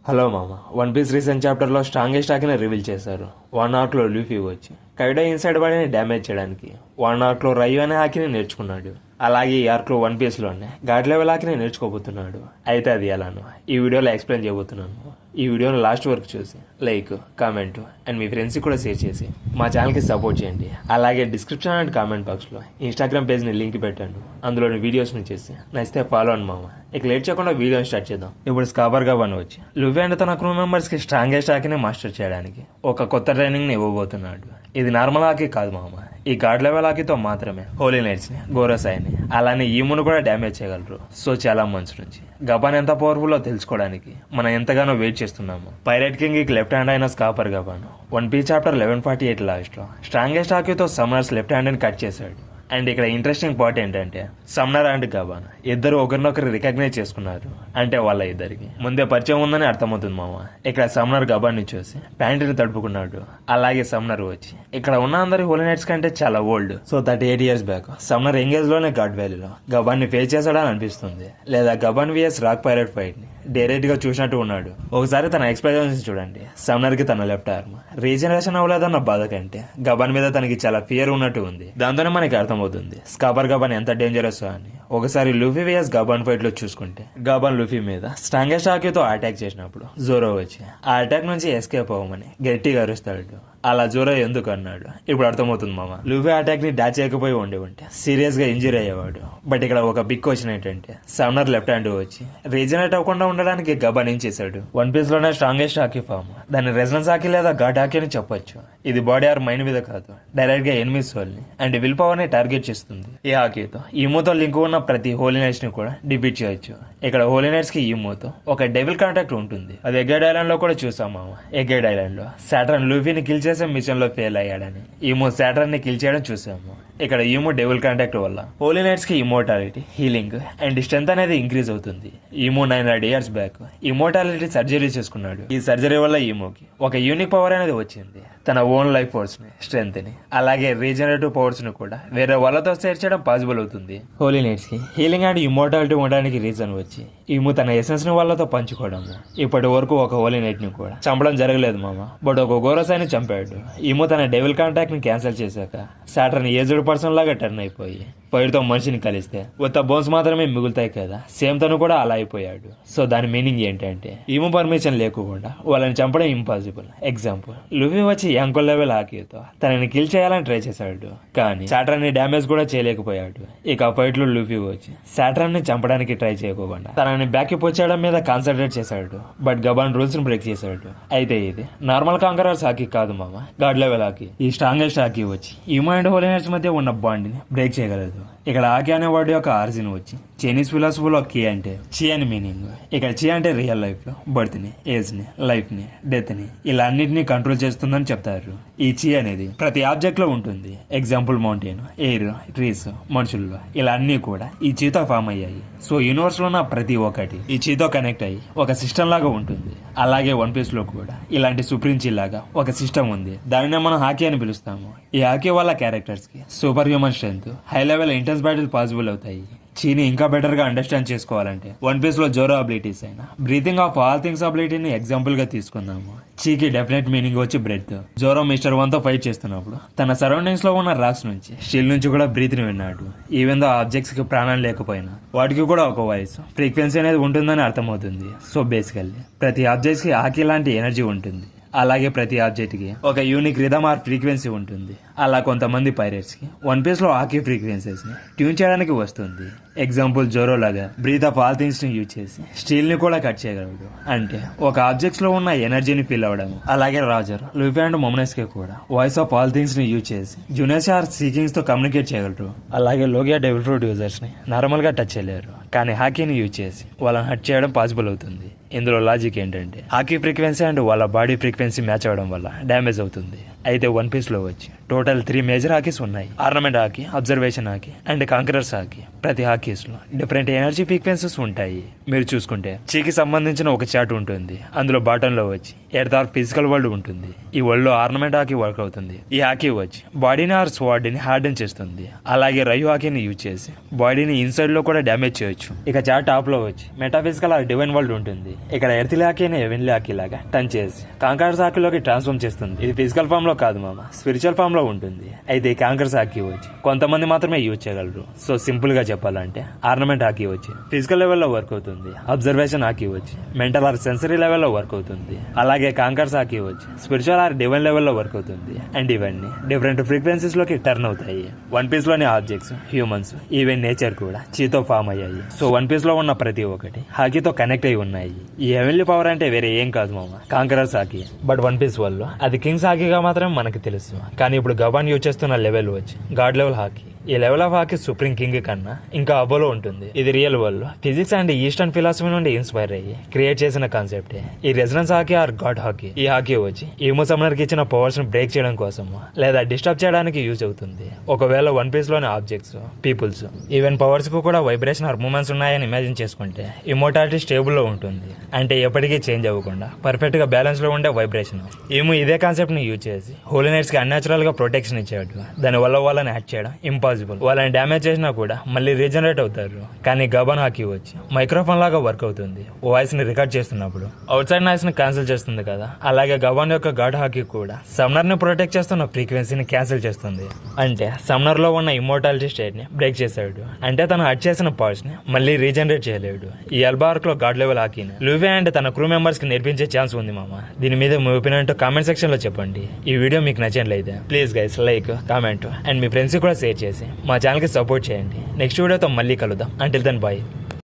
Hello మామ. One piece recent చాప్టర్లో strongest ఆకిని reveal చేశారు. 1 ఆర్క్లో లూఫీ వచ్చి కైడో ఇన్సైడ్ బాడీని డ్యామేజ్ చేయడానికి 1 ఆర్క్లో రయు అనే ఆకిని నేర్చుకున్నాడు. అలాగే ఈ ఆర్క్లో వన్ పీస్లోనే గాడ్ లెవెల్ ఆకిని నేర్చుకోబోతున్నాడు. అయితే అది ఎలానో ఈ వీడియోలో ఎక్స్ప్లెయిన్ చేయబోతున్నాను. ఈ వీడియోని లాస్ట్ వరకు చూసి లైక్, కామెంట్ అండ్ మీ ఫ్రెండ్స్కి కూడా షేర్ చేసి మా ఛానల్కి సపోర్ట్ చేయండి. అలాగే డిస్క్రిప్షన్ అండ్ కామెంట్ బాక్స్లో ఇన్స్టాగ్రామ్ పేజ్ని లింక్ పెట్టండి. అందులోని వీడియోస్ని చేసి నచ్చితే ఫాలో అని మామ. ఇక లేట్ చేయకుండా వీడియోని స్టార్ట్ చేద్దాం. ఇప్పుడు స్కాబర్ గబాన్ వచ్చి లూఫీ అండ్ తన క్రూ మెంబర్స్కి స్ట్రాంగెస్ట్ ఆకిని మాస్టర్ చేయడానికి ఒక కొత్త ట్రైనింగ్ని ఇవ్వబోతున్నాడు. ఇది నార్మల్ ఆకి కాదు మామ, ఈ గాడ్ లెవెల్ ఆకితో మాత్రమే హోలీ నైట్స్ని, గోరసాయిని అలానే ఈమును కూడా డ్యామేజ్ చేయగలరు. సో చాలా మంత్స్ నుంచి గబాన్ ఎంత పవర్ఫుల్లో తెలుసుకోవడానికి మనం ఎంతగానో వెయిట్ చేస్తున్నాము. పైరేట్ కింగ్ లెఫ్ట్ హ్యాండ్ అయిన స్కాపర్ గబాన్ వన్ పీస్ చాప్టర్ 1148 లాస్ట్లో స్ట్రాంగెస్ట్ ఆకితో సమ్మర్స్ లెఫ్ట్ హ్యాండ్ని కట్ చేశాడు. అండ్ ఇక్కడ ఇంట్రెస్టింగ్ పార్ట్ ఏంటంటే సమ్నర్ అండ్ గబాన్ ఇద్దరు ఒకరినొకరు రికగ్నైజ్ చేసుకున్నారు. అంటే వాళ్ళ ఇద్దరికి ముందే పరిచయం ఉందని అర్థమవుతుంది మామ. ఇక్కడ సమ్నర్ గబాన్ని చూసి ప్యాంటుని తడుపుకున్నాడు. అలాగే సమ్నర్ వచ్చి ఇక్కడ ఉన్న అందరి హోలీ నైట్స్ కంటే చాలా old. So 38 years back summoner engage లోనే గాడ్ వ్యాలీలో గబాన్ని ఫేస్ చేశాడని అనిపిస్తుంది. లేదా Gaban VS rock pirate fight ని డైరెక్ట్ గా చూసినట్టు ఉన్నాడు. ఒకసారి తన ఎక్స్ప్రెషన్స్ చూడండి. సమ్నర్ కి తన లెఫ్ట్ ఆర్మ్ రీజనరేషన్ అవ్వలేదన్న బాధ కంటే గబాన్ మీద తనకి చాలా ఫియర్ ఉన్నట్టు ఉంది. దాంతోనే మనకి అర్థమవుతుంది స్కాపర్ గబాన్ ఎంత డేంజరస్ అని. ఒకసారి లూఫీ విఎస్ గబాన్ ఫైట్ లో చూసుకుంటే గబాన్ లూఫీ మీద స్ట్రాంగెస్ట్ ఆకితో అటాక్ చేసినప్పుడు జోరో వచ్చి ఆ అటాక్ నుంచి ఎస్కేప్ అవ్వమని గట్టిగా అరుస్తాడు. అలా జోరో ఎందుకు అన్నాడు ఇప్పుడు అర్థమవుతుంది మామ. లూఫీ అటాక్ ని డాచ్ చేయకపోయి ఉంటే సీరియస్ గా ఇంజరీ అయ్యేవాడు. బట్ ఇక్కడ ఒక బిగ్ క్వశ్చన్ ఏంటంటే సమ్నర్ లెఫ్ట్ హ్యాండ్ వచ్చి రీజనరేట్ అవ్వకుండా ఉండడానికి గబాన్ ఏం చేశాడు? వన్ పీస్ లోనే స్ట్రాంగెస్ట్ ఆకి ఫామ్, దాన్ని రెసిడెన్స్ ఆకి లేదా ఘాట్ ఆకి అని చెప్పొచ్చు. ఇది బాడీ ఆర్ మైండ్ మీద కాదు, డైరెక్ట్ గా ఎనిమీ సోల్ ని అండ్ విల్ పవర్ ని టార్గెట్ చేస్తుంది. ఈ ఆకితో ఈమోతో లింక్ ఉన్న ప్రతి హోలీ నైట్స్ ని కూడా డిఫీట్ చేయొచ్చు. ఇక్కడ హోలీ నైట్స్ కి ఈమోతో ఒక డెవిల్ కాంటాక్ట్ ఉంటుంది. అది ఎగ్గైడ్ ఐలాండ్ లో కూడా చూసాం మామ. ఎగ్గైడ్ ఐలాండ్ లో సాటర్న్ లూఫీని కిల్ చేసే మిషన్ లో ఫెయిల్ అయ్యాడని ఈమో సాటర్న్ ని కిల్ చేయడం చూసాము. ఇక్కడ ఈమో డెవిల్ కాంటాక్ట్ వల్ల హోలీ నైట్స్ కి ఇమోర్టాలిటీ, హీలింగ్ అండ్ స్ట్రెంత్ అనేది ఇంక్రీజ్ అవుతుంది. ఈమో 900 years బ్యాక్ ఇమోర్టాలిటీ సర్జరీ చేసుకున్నాడు. ఈ సర్జరీ వల్ల ఈమోకి ఒక యూనిక్ పవర్ అనేది వచ్చింది. తన ఓన్ లైఫ్ ఫోర్స్ ని, స్ట్రెంత్ ని అలాగే రీజనరేటివ్ పవర్స్ ని కూడా వేరే వాళ్ళతో షేర్ చేయడం పాసిబుల్ అవుతుంది. హోలీ నైట్స్ కి హీలింగ్ అండ్ ఇమోర్టాలిటీ ఉండడానికి రీజన్ వచ్చి ఈమో తన ఎసెన్స్ ని వాళ్ళతో పంచుకోవడము. ఇప్పటి వరకు ఒక హోలీ నైట్ ని కూడా చంపడం జరగలేదు మామ. బట్ ఒక గోరసాయిని చంపాడు. ఈమో తన డెవిల్ కాంటాక్ట్ ని క్యాన్సిల్ చేశాక సాటర్న్ ఏజ్డ్ పర్సన్ లాగా టర్న్ అయిపోయి ఫైర్ తో మనిషిని కలిస్తే ఉత్త బోన్స్ మాత్రమే మిగులుతాయి కదా, సేమ్ తను కూడా అలా అయిపోయాడు. సో దాని మీనింగ్ ఏంటంటే ఈమో పర్మిషన్ లేకుండా వాళ్ళని చంపడం ఇంపాసిబుల్. ఎగ్జాంపుల్, లూఫీ వచ్చి యాంకల్ లెవెల్ ఆకితో తనని కిల్ చేయాలని ట్రై చేశాడు, కానీ సాటర్న్ ని డ్యామేజ్ కూడా చేయలేకపోయాడు. ఇక ఫైట్ లో లూఫీ వచ్చి సాటర్న్ ని చంపడానికి ట్రై చేయకుండా తనని బ్యాక్ వచ్చేయడం మీద కాన్సన్ట్రేట్ చేశాడు. బట్ గబాన్ రూల్స్ ని బ్రేక్ చేశాడు. అయితే ఇది నార్మల్ కాంకరర్స్ ఆకి కాదు మామ, గాడ్ లెవెల్ ఆకి. ఈ స్ట్రాంగెస్ట్ ఆకి వచ్చి ఈమో అండ్ హోలీ నైట్స్ మధ్య ఉన్న బాండ్ ని బ్రేక్ చేయగలదు. ఇక్కడ ఆకి అనే వర్డ్ యొక్క ఆరిజిన్ వచ్చి చైనీస్ ఫిలాసఫీలో కి అంటే చి అని మీనింగ్. ఇక్కడ చి అంటే రియల్ లైఫ్ లో బర్త్ ని, ఏజ్ ని, లైఫ్ ని, డెత్ ని ఇలా అన్నిటిని కంట్రోల్ చేస్తుందని చెప్తారు. ఈ చి అనేది ప్రతి ఆబ్జెక్ట్ లో ఉంటుంది. ఎగ్జాంపుల్ మౌంటైన్, ఎయిర్, ట్రీస్, మనుషుల్లో ఇలా అన్ని కూడా ఈ చీతో ఫామ్ అయ్యాయి. సో యూనివర్స్ లో ఉన్న ప్రతి ఒక్కటి ఈ చీతో కనెక్ట్ అయ్యి ఒక సిస్టమ్ లాగా ఉంటుంది. అలాగే వన్ పీస్ లో కూడా ఇలాంటి సుప్రీం చి లాగా ఒక సిస్టమ్ ఉంది. దానినే మనం హాకీ అని పిలుస్తాము. ఈ హాకీ వల్ల క్యారెక్టర్స్ కి super human strength, high level intense battle possible అవుతాయి. చీని ఇంకా బెటర్ గా అండర్స్టాండ్ చేసుకోవాలంటే వన్ పీస్ లో జోరో అబిలిటీస్ అయినా బ్రీతింగ్ ఆఫ్ ఆల్ థింగ్స్ అబిలిటీని ఎగ్జాంపుల్ గా తీసుకుందాము. చీకి డెఫినెట్ మీనింగ్ వచ్చి బ్రెత్. జోరో మిస్టర్ 1 తో ఫైట్ చేస్తున్నప్పుడు తన సరౌండింగ్స్ లో ఉన్న రాక్స్ నుంచి, స్టీల్ నుంచి కూడా బ్రీత్ ని విన్నాడు. ఈవెన్ దో ఆబ్జెక్ట్స్ కి ప్రాణం లేకపోయినా వాటికి కూడా ఒక వాయిస్, ఫ్రీక్వెన్సీ అనేది ఉంటుందని అర్థమవుతుంది. సో బేసికల్లీ ప్రతి ఆబ్జెక్ట్స్ కి ఆకి లాంటి ఎనర్జీ ఉంటుంది. అలాగే ప్రతి ఆబ్జెక్ట్ కి ఒక యూనిక్ రిథమ్ ఆర్ ఫ్రీక్వెన్సీ ఉంటుంది. అలా కొంతమంది పైరేట్స్ కి వన్ పీస్ లో ఆకి ఫ్రీక్వెన్సీస్ ని ట్యూన్ చేయడానికి వస్తుంది. ఎగ్జాంపుల్ జోరో లాగా బ్రీత్ ఆఫ్ ఆల్ థింగ్స్ ని యూజ్ చేసి స్టీల్ ని కూడా కట్ చేయగలడు. అంటే ఒక ఆబ్జెక్ట్స్ లో ఉన్న ఎనర్జీని ఫీల్ అవడం. అలాగే రాజర్, లూఫీ అండ్ మొమనెస్ కి కూడా వాయిస్ ఆఫ్ ఆల్ థింగ్స్ ని యూజ్ చేసి జూనియర్స్ ఆర్ సీకింగ్స్ తో కమ్యూనికేట్ చేయగలరు. అలాగే లోగియా డెవిల్ ఫ్రూట్ యూజర్స్ ని నార్మల్ గా టచ్ చేయలేరు, కానీ హాకీని యూజ్ చేసి వాళ్ళని హట్ చేయడం పాసిబుల్ అవుతుంది. ఇందులో లాజిక్ ఏంటంటే హాకీ ఫ్రీక్వెన్సీ అండ్ వాళ్ళ బాడీ ఫ్రీక్వెన్సీ మ్యాచ్ అవడం వల్ల డ్యామేజ్ అవుతుంది. అయితే వన్ పీస్ లో వచ్చి టోటల్ 3 మేజర్ హాకీస్ ఉన్నాయి. Ornament hockey, observation hockey and conquerors hockey. ప్రతి హాకీస్ లో డిఫరెంట్ ఎనర్జీ ఫ్రీక్వెన్సీస్ ఉంటాయి. మీరు చూసుకుంటే చీకి సంబంధించిన ఒక చార్ట్ ఉంటుంది. అందులో బాటమ్ లో వచ్చి ఎట్ ద ఫిజికల్ వరల్డ్ ఉంటుంది. ఈ వరల్డ్ లో ఆర్నమెంట్ హాకీ వర్క్ అవుతుంది. ఈ హాకీ వచ్చి బాడీని ఆర్ స్వాడ్ని హార్డెన్ చేస్తుంది. అలాగే రయు హాకీని యూజ్ చేసి బాడీని ఇన్సైడ్ లో కూడా డ్యామేజ్ చేయొచ్చు. ఇక చాట్ టాప్ లో వచ్చి మెటాఫిజికల్ ఆర్ డివైన్ వరల్డ్ ఉంటుంది. ఇక్కడ ఎర్త్లీ హాకీని హెవెన్లీ హాకీ లాగా టర్న్ చేసి కాంకర్స్ హాకీలోకి ట్రాన్స్ఫార్మ్ చేస్తుంది. ఇది ఫిజికల్ ఫామ్ లో కాదు మామ, స్పిరిచువల్ ఫామ్ లో ఉంటుంది. అయితే ఈ కాంకర్స్ హాకీ వచ్చి కొంతమంది మాత్రమే యూజ్ చేయగలరు. సో సింపుల్ గా చెప్పాలంటే ఆర్నమెంట్ హాకీ వచ్చి ఫిజికల్ లెవెల్లో వర్క్ అవుతుంది. అబ్జర్వేషన్ హాకీ వచ్చి మెంటల్ ఆర్ సెన్సరీ లెవెల్లో వర్క్ అవుతుంది. అలాగే కాంకర్స్ హాకీ వచ్చి స్పిరిచువల్ ఆర్ డివైన్ లెవెల్లో వర్క్ అవుతుంది. అండ్ ఇవన్నీ డిఫరెంట్ ఫ్రీక్వెన్సీస్ లోకి టర్న్ అవుతాయి. వన్ పీస్ లోని ఆబ్జెక్ట్స్, హ్యూమన్స్, ఈవెన్ నేచర్ కూడా చీతో ఫామ్ అయ్యాయి. సో వన్ పీస్ లో ఉన్న ప్రతి ఒక్కటి హాకీతో కనెక్ట్ అయి ఉన్నాయి. ఈ హెవెన్లీ పవర్ అంటే వేరే ఏం కాదు మామ, conqueror's haki. But one piece వల్ల అది కింగ్స్ హాకీగా మాత్రమే మనకి తెలుసు. కానీ ఇప్పుడు గబాన్ యూజ్ చేస్తున్న లెవెల్ వచ్చి గాడ్ లెవెల్ హాకీ. ఈ level of haki supreme king కన్నా ఇంకా అబోలో ఉంటుంది. ఇది real world physics and eastern philosophy నుండి ఇన్స్పైర్ అయ్యి క్రియేట్ చేసిన కాన్సెప్ట్ ఈ residence haki or god haki. ఈ హాకీ వచ్చి ఈమో సమ్మనర్ కి ఇచ్చిన పవర్స్ ని బ్రేక్ చేయడం కోసం లేదా డిస్టర్బ్ చేయడానికి యూజ్ అవుతుంది. ఒకవేళ వన్ పీస్ లోని ఆబ్జెక్ట్స్, పీపుల్స్, ఈవెన్ పవర్స్ కు కూడా వైబ్రేషన్ ఆర్ మూమెంట్స్ ఉన్నాయని ఇమాజిన్ చేసుకుంటే ఇమోటాలిటీ స్టేబుల్ లో ఉంటుంది. అంటే ఎప్పటికీ చేంజ్ అవ్వకుండా పర్ఫెక్ట్ గా బ్యాలెన్స్ లో ఉండే వైబ్రేషన్. ఏమో ఇదే కాన్సెప్ట్ ని యూజ్ చేసి హోలీ నైట్స్ కి అన్యాచురల్ గా ప్రొటెక్షన్ ఇచ్చాడు. దాని వల్ల వాళ్ళని హ్యాక్ చేయడం ఇంపాసిబుల్. వాళ్ళని డ్యామేజ్ చేసినా కూడా మళ్ళీ రీజనరేట్ అవుతారు. కానీ గబాన్ హాకీ వచ్చి మైక్రోఫోన్ లాగా వర్క్ అవుతుంది. వాయిస్ ని రికార్డ్ చేస్తున్నప్పుడు అవుట్ సైడ్ నాయిస్ ని క్యాన్సిల్ చేస్తుంది కదా, అలాగే గబాన్ యొక్క గాడ్ హాకీ కూడా సమ్నర్ ని ప్రొటెక్ట్ చేస్తున్న ఫ్రీక్వెన్సీని క్యాన్సిల్ చేస్తుంది. అంటే సమ్నర్ లో ఉన్న ఇమ్మోర్టాలిటీ స్టేట్ ని బ్రేక్ చేశాడు. అంటే తను హట్ చేసిన పార్ట్స్ ని మళ్ళీ రీజనరేట్ చేయలేడు. ఈ ఎల్బార్క్ లో గాడ్ లెవెల్ హాకీని లూవే అండ్ తన క్రూ మెంబర్స్ కి నేర్పించే ఛాన్స్ ఉంది మామ. దీని మీద మీ ఒపీనియన్ కామెంట్ సెక్షన్ లో చెప్పండి. ఈ వీడియో మీకు నచ్చినట్లయితే please guys like, comment and me friends కూడా షేర్ చేసి మా ఛానల్ కి సపోర్ట్ చేయండి. నెక్స్ట్ వీడియోతో మళ్ళీ కలుద్దాం. Until then bye.